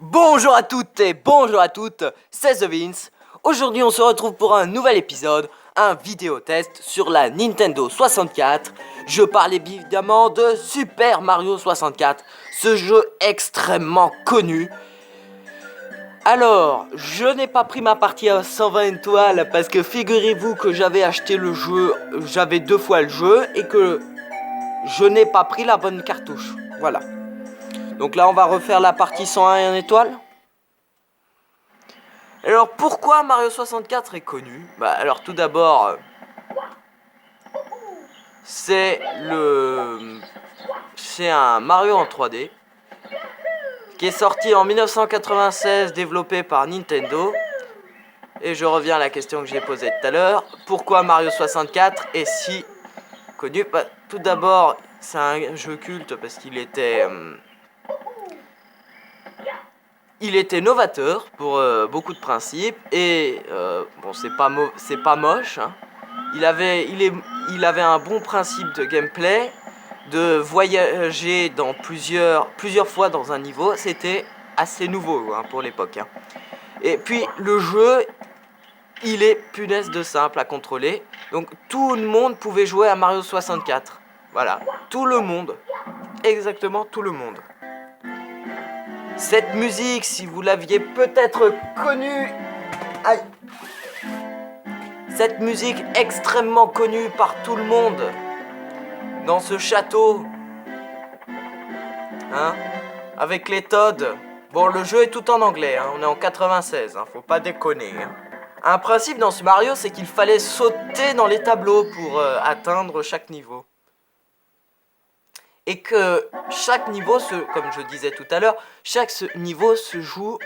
Bonjour à toutes et bonjour à toutes, c'est The Vince. Aujourd'hui on se retrouve pour un nouvel épisode, un vidéo test sur la Nintendo 64. Je parle évidemment de Super Mario 64, ce jeu extrêmement connu. Alors, je n'ai pas pris ma partie à 120 étoiles parce que figurez-vous que j'avais acheté le jeu, j'avais 2 fois le jeu et que je n'ai pas pris la bonne cartouche. Voilà. Donc là on va refaire la partie 101 étoiles. Alors pourquoi Mario 64 est connu? Alors tout d'abord, c'est un Mario en 3D qui est sorti en 1996, développé par Nintendo. Et je reviens à la question que j'ai posée tout à l'heure. Pourquoi Mario 64 est si connu? Tout d'abord, c'est un jeu culte parce qu'il était novateur pour beaucoup de principes et bon, c'est pas moche, hein. Il avait un bon principe de gameplay, de voyager dans plusieurs fois dans un niveau. C'était assez nouveau, hein, pour l'époque, hein. Et puis le jeu, il est punaise de simple à contrôler. Donc tout le monde pouvait jouer à Mario 64. Voilà, tout le monde. Exactement tout le monde. Cette musique, si vous l'aviez peut-être connue... Aïe. Cette musique extrêmement connue par tout le monde dans ce château, hein, avec les Toads. Bon, le jeu est tout en anglais, hein, on est en 96, hein, faut pas déconner, hein. Un principe dans ce Mario, c'est qu'il fallait sauter dans les tableaux pour atteindre chaque niveau. Et que chaque niveau, comme je disais tout à l'heure, chaque niveau se joue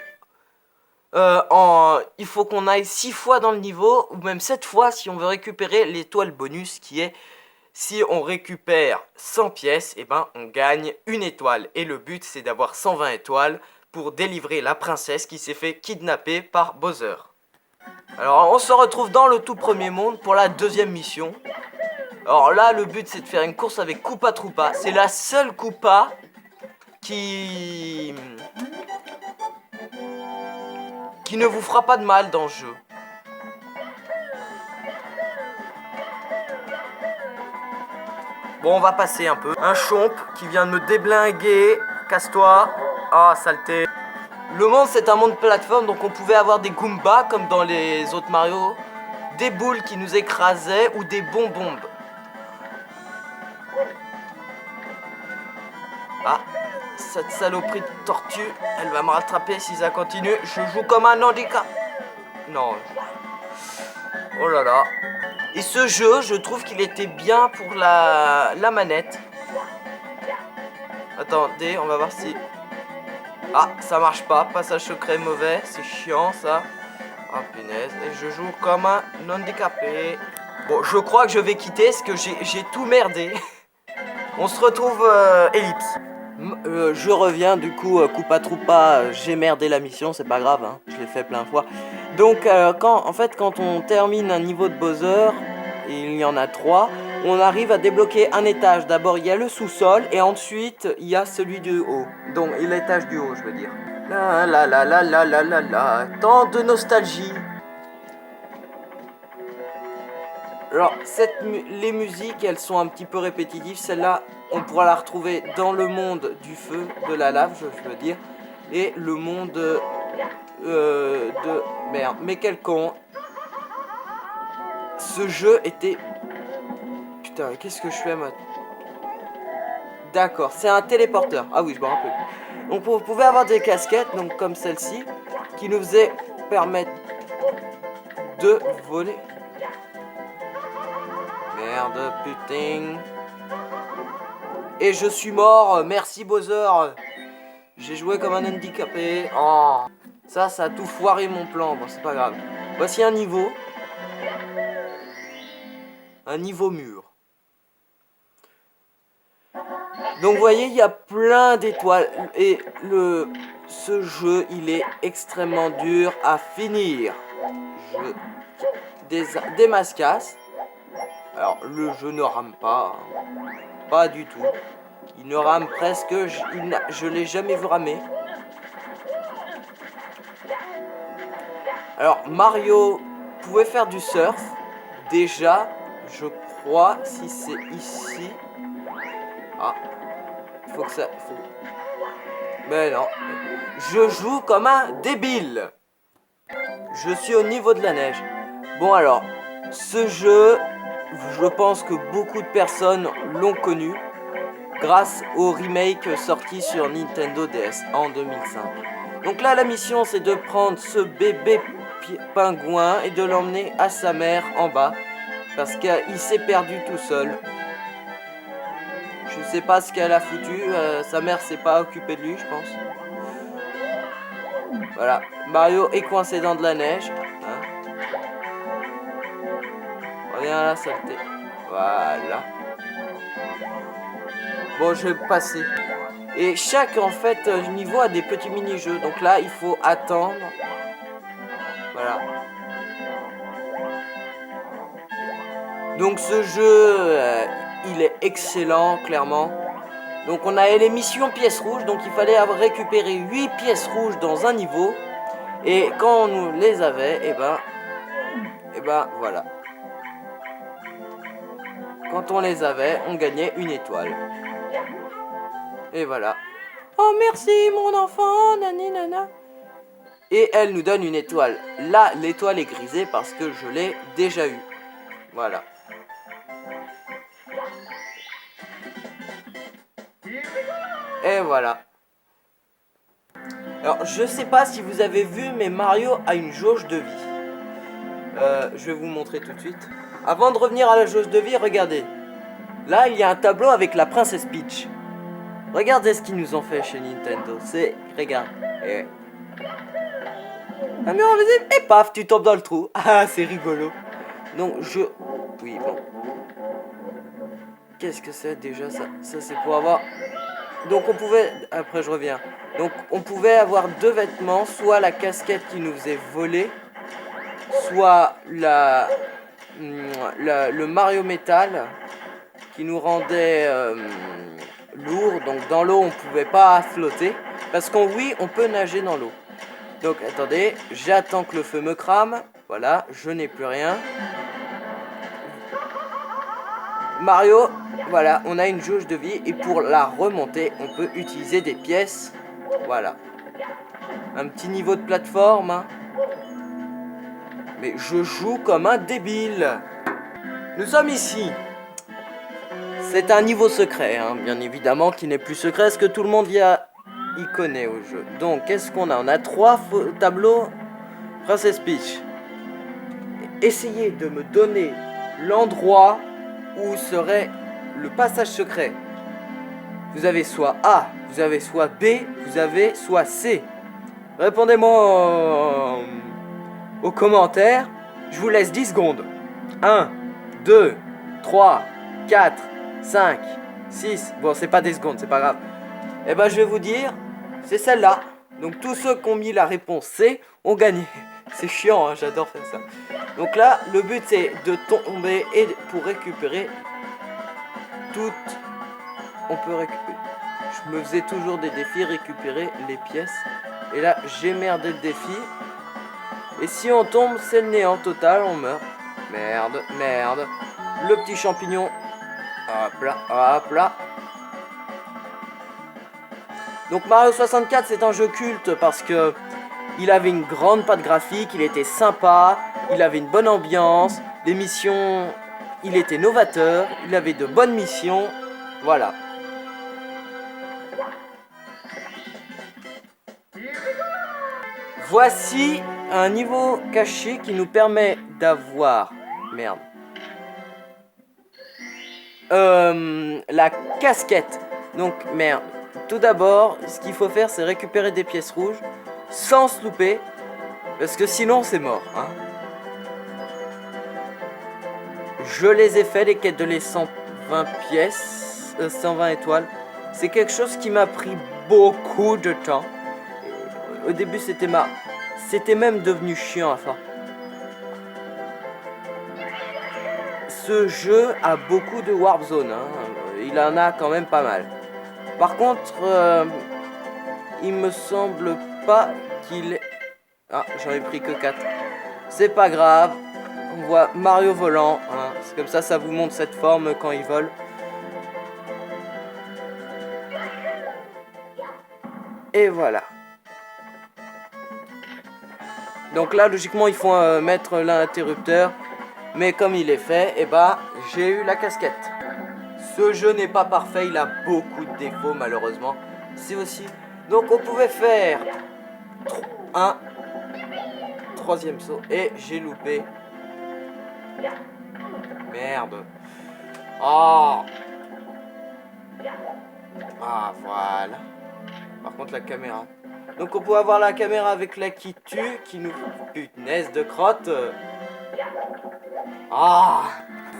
il faut qu'on aille 6 fois dans le niveau, ou même 7 fois si on veut récupérer l'étoile bonus qui est, si on récupère 100 pièces, et ben on gagne une étoile. Et le but c'est d'avoir 120 étoiles pour délivrer la princesse qui s'est fait kidnapper par Bowser. Alors on se retrouve dans le tout premier monde pour la deuxième mission. Alors là le but c'est de faire une course avec Koopa Troopa. C'est la seule Koopa qui ne vous fera pas de mal dans le jeu. Bon, on va passer un peu. Un chomp qui vient de me déblinguer. Casse-toi. Ah, saleté. Le monde, c'est un monde plateforme, donc on pouvait avoir des Goombas, comme dans les autres Mario, des boules qui nous écrasaient, ou des bonbons. Ah, cette saloperie de tortue, elle va me rattraper si ça continue. Je joue comme un handicap. Non. Oh là là. Et ce jeu, je trouve qu'il était bien pour la manette. Attendez, on va voir si... Ah, ça marche pas. Passage secret mauvais. C'est chiant, ça. Ah, punaise. Et je joue comme un handicapé. Bon, je crois que je vais quitter parce que j'ai tout merdé. On se retrouve ellipse. Je reviens, du coup, Koopa Troopa, j'ai merdé la mission, c'est pas grave, hein, je l'ai fait plein de fois. Donc, quand on termine un niveau de Bowser, et il y en a 3, on arrive à débloquer un étage. D'abord, il y a le sous-sol, et ensuite, il y a celui du haut. Donc, l'étage du haut, je veux dire. La la la la la la la la, tant de nostalgie. Alors, les musiques, elles sont un petit peu répétitives. Celle-là, on pourra la retrouver dans le monde du feu, de la lave, je veux dire. Et le monde de... Merde, mais quel con. Ce jeu était... Putain, qu'est-ce que je fais maintenant? D'accord, c'est un téléporteur. Ah oui, je me rappelle. Donc, vous pouvez avoir des casquettes, donc comme celle-ci, qui nous faisaient permettre de voler. Merde, putain. Et je suis mort, merci Bowser. J'ai joué comme un handicapé. Oh, ça a tout foiré mon plan, bon c'est pas grave. Voici un niveau. Un niveau mûr. Donc vous voyez, il y a plein d'étoiles. Et ce jeu, il est extrêmement dur à finir. Des mascasses. Alors le jeu ne rame pas. Hein. Pas du tout. Il ne rame presque, je l'ai jamais vu ramer. Alors Mario pouvait faire du surf. Déjà, je crois, si c'est ici. Ah, il faut que ça... Mais non. Je joue comme un débile. Je suis au niveau de la neige. Bon alors, ce jeu, je pense que beaucoup de personnes l'ont connu grâce au remake sorti sur Nintendo DS en 2005. Donc là, la mission, c'est de prendre ce bébé pingouin et de l'emmener à sa mère en bas parce qu'il s'est perdu tout seul. Je sais pas ce qu'elle a foutu, sa mère s'est pas occupée de lui, je pense. Voilà, Mario est coincé dans de la neige. Hein. Reviens à la saleté. Voilà. Bon, je vais passer. Et chaque en fait niveau a des petits mini-jeux. Donc là, il faut attendre. Voilà. Donc ce jeu, il est excellent, clairement. Donc on a les missions pièces rouges. Donc il fallait récupérer 8 pièces rouges dans un niveau. Et quand on nous les avait, et ben voilà. Quand on les avait, on gagnait une étoile. Et voilà. Oh merci mon enfant, nani nana. Et elle nous donne une étoile. Là, l'étoile est grisée parce que je l'ai déjà eue. Voilà. Et voilà. Alors, je sais pas si vous avez vu, mais Mario a une jauge de vie. Je vais vous montrer tout de suite. Avant de revenir à la jauge de vie, regardez. Là, il y a un tableau avec la princesse Peach. Regardez ce qu'ils nous ont fait chez Nintendo. C'est... Regarde. Ah mais vas-y, et paf, tu tombes dans le trou. Ah, c'est rigolo. Donc, Oui, bon. Qu'est-ce que c'est déjà ça? Ça, c'est pour avoir... Donc, on pouvait... Après, je reviens. Donc, on pouvait avoir deux vêtements. Soit la casquette qui nous faisait voler. Soit le Mario Metal qui nous rendait lourd. Donc, dans l'eau, on pouvait pas flotter. Parce qu'on, oui, on peut nager dans l'eau. Donc, attendez. J'attends que le feu me crame. Voilà, je n'ai plus rien. Mario, voilà, on a une jauge de vie et pour la remonter, on peut utiliser des pièces. Voilà. Un petit niveau de plateforme. Hein. Mais je joue comme un débile. Nous sommes ici. C'est un niveau secret, hein, bien évidemment, qui n'est plus secret, parce que tout le monde y connaît au jeu. Donc, qu'est-ce qu'on a? On a 3 tableaux Princess Peach. Essayez de me donner l'endroit où serait le passage secret. Vous avez soit A, vous avez soit B, vous avez soit C. Répondez-moi aux commentaires. Je vous laisse 10 secondes. 1, 2, 3, 4, 5, 6. Bon, c'est pas des secondes, c'est pas grave. Et ben, je vais vous dire, c'est celle-là. Donc, tous ceux qui ont mis la réponse C ont gagné. C'est chiant, hein, j'adore faire ça. Donc là, le but c'est de tomber et pour récupérer toutes. On peut récupérer. Je me faisais toujours des défis, récupérer les pièces. Et là, j'ai merdé le défi. Et si on tombe, c'est le néant total, on meurt. Merde, merde. Le petit champignon. Hop là, hop là. Donc Mario 64, c'est un jeu culte parce que il avait une grande patte graphique, il était sympa, il avait une bonne ambiance, les missions, il était novateur, il avait de bonnes missions, voilà. Voici un niveau caché qui nous permet d'avoir... Merde. La casquette. Donc, merde. Tout d'abord, ce qu'il faut faire, c'est récupérer des pièces rouges sans se louper. Parce que sinon, c'est mort. Hein. Je les ai fait, les quêtes de les 120 pièces, 120 étoiles. C'est quelque chose qui m'a pris beaucoup de temps. Au début, c'était même devenu chiant à faire. Ce jeu a beaucoup de warp zone. Hein. Il en a quand même pas mal. Par contre, il me semble pas qu'il est... Ah, j'en ai pris que 4. C'est pas grave. On voit Mario volant. Hein. C'est comme ça vous montre cette forme quand il vole. Et voilà. Donc là, logiquement, il faut mettre l'interrupteur. Mais comme il est fait, et bah, j'ai eu la casquette. Ce jeu n'est pas parfait, il a beaucoup de défauts malheureusement. C'est aussi... Donc on pouvait faire un troisième saut et j'ai loupé. Merde. Oh. Ah voilà. Par contre la caméra. Donc on peut avoir la caméra avec la qui tue, qui nous... Punaise de crotte. Ah.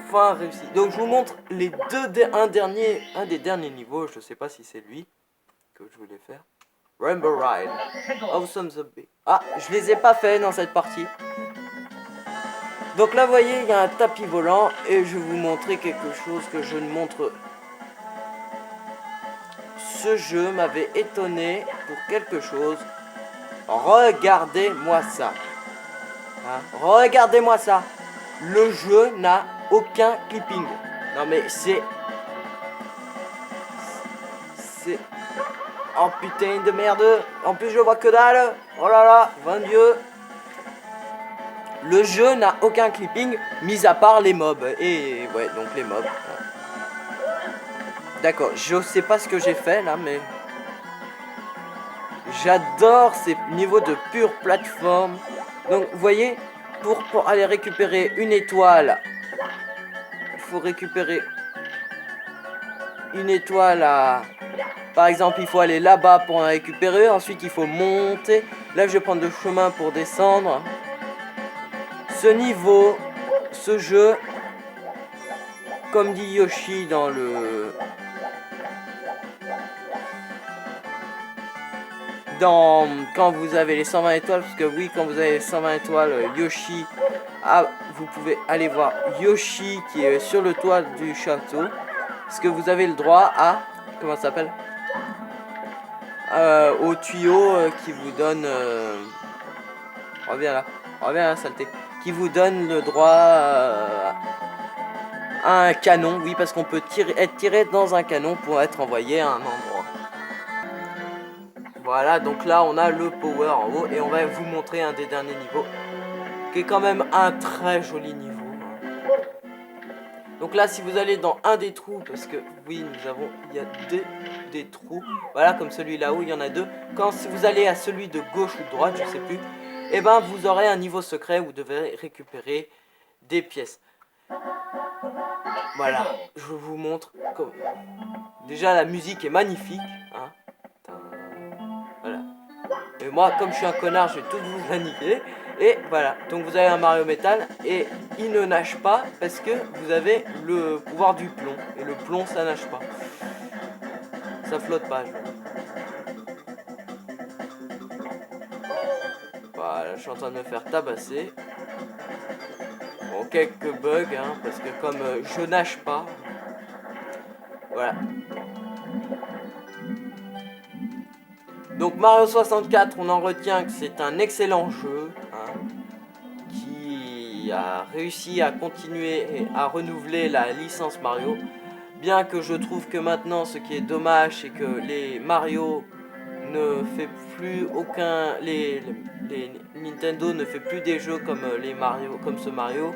Enfin réussi. Donc je vous montre les un des derniers niveaux. Je sais pas si c'est lui que je voulais faire. Rainbow Ride. Awesome Zombie. Ah, je les ai pas fait dans cette partie. Donc là, vous voyez, il y a un tapis volant et je vais vous montrer quelque chose que je ne montre. Ce jeu m'avait étonné pour quelque chose. Regardez-moi ça. Hein? Regardez-moi ça. Le jeu n'a aucun clipping. Non mais c'est... Oh putain de merde. En plus je vois que dalle. Oh là là, 20 dieu. Le jeu n'a aucun clipping, mis à part les mobs. Et ouais, donc les mobs. D'accord, je sais pas ce que j'ai fait là, mais... J'adore ces niveaux de pure plateforme. Donc, vous voyez, pour aller récupérer une étoile, il faut récupérer une étoile à... Par exemple, il faut aller là-bas pour en récupérer. Ensuite, il faut monter. Là, je vais prendre le chemin pour descendre. Ce niveau, ce jeu, comme dit Yoshi dans le... quand vous avez les 120 étoiles, parce que oui, quand vous avez les 120 étoiles, Yoshi, vous pouvez aller voir Yoshi qui est sur le toit du château, parce que vous avez le droit à, comment ça s'appelle, au tuyau qui vous donne, reviens là, saleté, qui vous donne le droit à un canon, oui, parce qu'on peut être tiré dans un canon pour être envoyé à un endroit. Voilà, donc là on a le power en haut et on va vous montrer un des derniers niveaux qui est quand même un très joli niveau. Donc là si vous allez dans un des trous, parce que oui il y a des trous, voilà comme celui là où il y en a deux. Si vous allez à celui de gauche ou de droite, je sais plus, et ben vous aurez un niveau secret où vous devez récupérer des pièces. Voilà, je vous montre. Déjà la musique est magnifique, hein. Voilà. Et moi, comme je suis un connard, je vais tout vous annihiler. Et voilà, donc vous avez un Mario Métal et il ne nage pas parce que vous avez le pouvoir du plomb. Et le plomb, ça nage pas. Ça flotte pas. Voilà, je suis en train de me faire tabasser. Bon, quelques bugs, hein, parce que comme je nage pas. Voilà. Donc Mario 64, on en retient que c'est un excellent jeu, hein, qui a réussi à continuer et à renouveler la licence Mario. Bien que je trouve que maintenant, ce qui est dommage, c'est que les Mario ne fait plus aucun... Les Nintendo ne fait plus des jeux comme les Mario, comme ce Mario.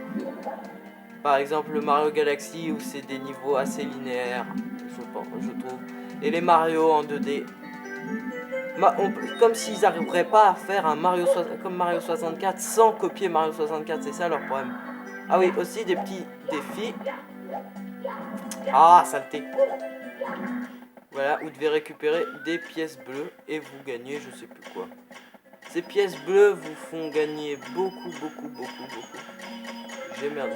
Par exemple le Mario Galaxy où c'est des niveaux assez linéaires, je trouve. Et les Mario en 2D. Comme s'ils n'arriveraient pas à faire un Mario comme Mario 64 sans copier Mario 64, c'est ça leur problème. Ah oui, aussi des petits défis. Ah, saleté. Voilà, vous devez récupérer des pièces bleues et vous gagnez je sais plus quoi. Ces pièces bleues vous font gagner beaucoup. J'ai merdé.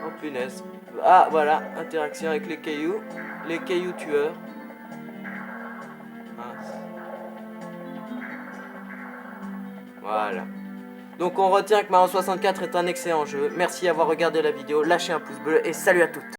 Oh punaise. Ah voilà, interaction avec les cailloux tueurs. Voilà. Donc on retient que Mario 64 est un excellent jeu. Merci d'avoir regardé la vidéo, lâchez un pouce bleu et salut à toutes.